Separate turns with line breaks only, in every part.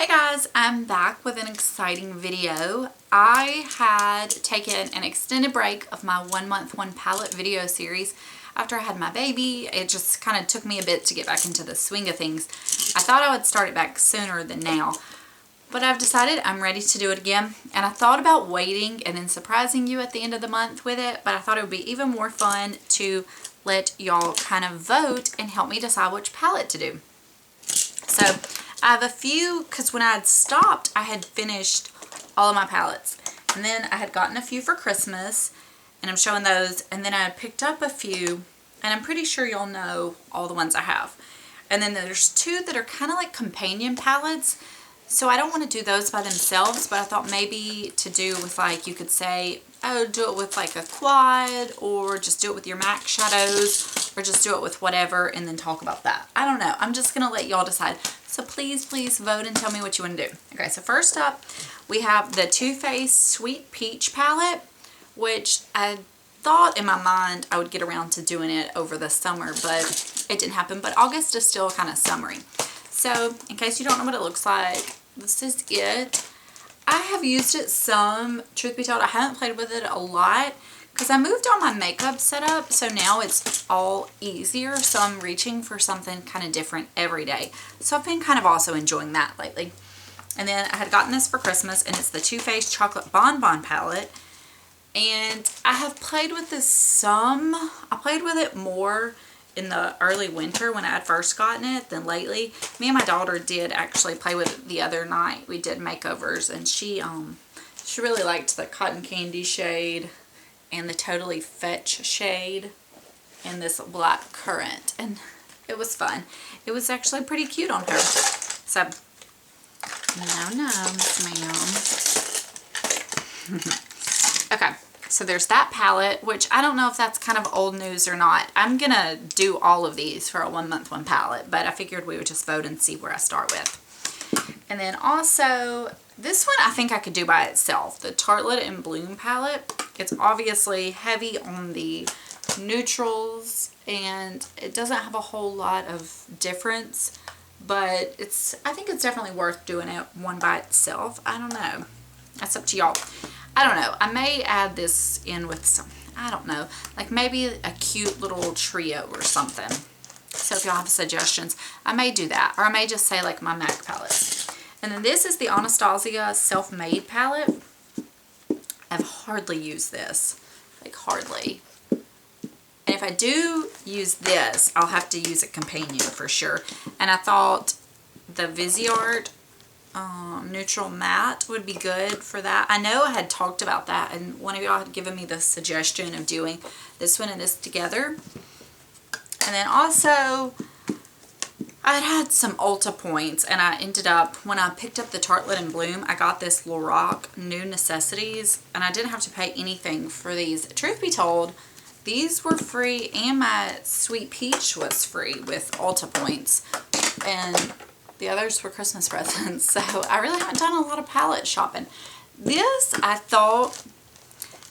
Guys, I'm back with an exciting video. I had taken an extended break of my 1 month 1 palette video series after I had my baby. It just kind of took me a bit to get back into the swing of things. I thought I would start it back sooner than now, but I've decided I'm ready to do it again. And I thought about waiting and then surprising you at the end of the month with it, but I thought it would be even more fun to let y'all kind of vote and help me decide which palette to do. So I have a few, because when I had stopped, I had finished all of my palettes. And then I had gotten a few for Christmas, and I'm showing those. And then I had picked up a few, and I'm pretty sure you'll know all the ones I have. And then there's two that are kind of like companion palettes. So I don't want to do those by themselves, but I thought maybe to do with, like, you could say, oh, do it with like a quad, or just do it with your MAC shadows, or just do it with whatever and then talk about that. I don't know. I'm just going to let y'all decide. So please vote and tell me what you want to do. Okay, so first up, we have the Too Faced Sweet Peach palette, which I thought in my mind I would get around to doing it over the summer, but it didn't happen. But August is still kind of summery. So in case you don't know what it looks like, this is it. I have used it some, truth be told. I haven't played with it a lot because I moved on my makeup setup, so now it's all easier. So I'm reaching for something kind of different every day. So I've been kind of also enjoying that lately. And then I had gotten this for Christmas, and it's the Too Faced Chocolate Bonbon palette. And I have played with this some. I played with it more in the early winter when I had first gotten it than lately. Me and my daughter did actually play with it the other night. We did makeovers, and she really liked the Cotton Candy shade and the Totally Fetch shade and this Black Currant, and it was fun. It was actually pretty cute on her. So no, ma'am. Okay. So there's that palette, which I don't know if that's kind of old news or not. I'm going to do all of these for a 1 month 1 palette, but I figured we would just vote and see where I start with. And then also, this one I think I could do by itself, the Tartelette in Bloom palette. It's obviously heavy on the neutrals, and it doesn't have a whole lot of difference, but I think it's definitely worth doing it one by itself. I don't know. That's up to y'all. I don't know. I may add this in with some, I don't know, like maybe a cute little trio or something. So if y'all have suggestions, I may do that. Or I may just say like my MAC palette. And then this is the Anastasia Self-Made palette. I've hardly used this. Like hardly. And if I do use this, I'll have to use a companion for sure. And I thought the Viseart neutral matte would be good for that. I know I had talked about that, and one of y'all had given me the suggestion of doing this one and this together. And then also I had some Ulta points, and I ended up, when I picked up the Tartelette in Bloom, I got this Lorac New Necessities, and I didn't have to pay anything for these. Truth be told, these were free, and my Sweet Peach was free with Ulta points, and the others were Christmas presents. So I really haven't done a lot of palette shopping. This, I thought,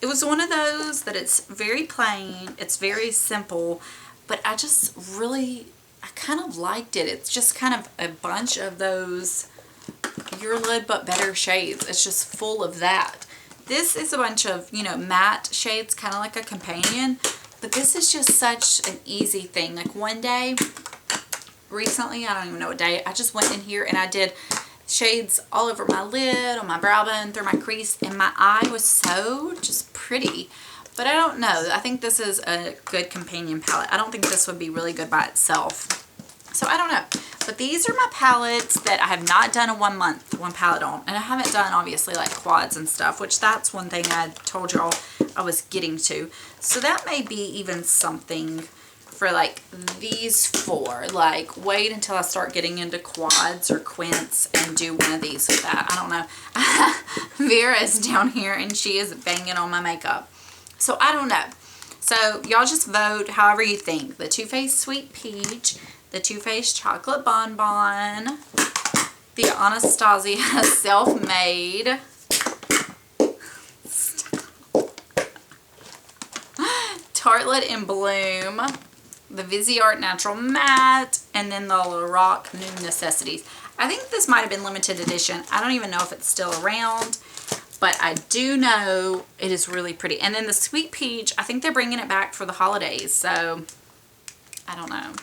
it was one of those that it's very plain, it's very simple, but I just really, I kind of liked it. It's just kind of a bunch of those Your Lid But Better shades. It's just full of that. This is a bunch of, you know, matte shades, kind of like a companion, but this is just such an easy thing. Like one day, recently, I don't even know what day, I just went in here and I did shades all over my lid, on my brow bone, through my crease, and my eye was so just pretty. But I don't know. I think this is a good companion palette. I don't think this would be really good by itself. So I don't know. But these are my palettes that I have not done a 1 month 1 palette on. And I haven't done, obviously, like quads and stuff, which that's one thing I told y'all I was getting to. So that may be even something for like these 4, like wait until I start getting into quads or quints and do one of these with that. I don't know. Vera is down here and she is banging on my makeup. So I don't know. So y'all just vote however you think. The Too Faced Sweet Peach, the Too Faced Chocolate Bonbon, the Anastasia Self-Made, Tartelette in Bloom, the Viseart Natural Matte, and then the Lorac New Necessities. I think this might have been limited edition. I don't even know if it's still around, but I do know it is really pretty. And then the Sweet Peach, I think they're bringing it back for the holidays, so I don't know.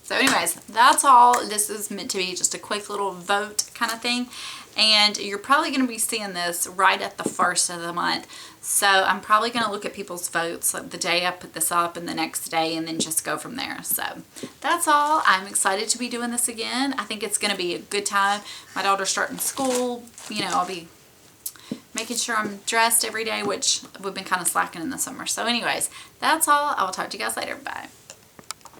So anyways, that's all. This is meant to be just a quick little vote kind of thing. And you're probably going to be seeing this right at the first of the month. So I'm probably going to look at people's votes like the day I put this up and the next day, and then just go from there. So that's all. I'm excited to be doing this again. I think it's going to be a good time. My daughter's starting school. You know, I'll be making sure I'm dressed every day, which we've been kind of slacking in the summer. So anyways, that's all. I will talk to you guys later. Bye.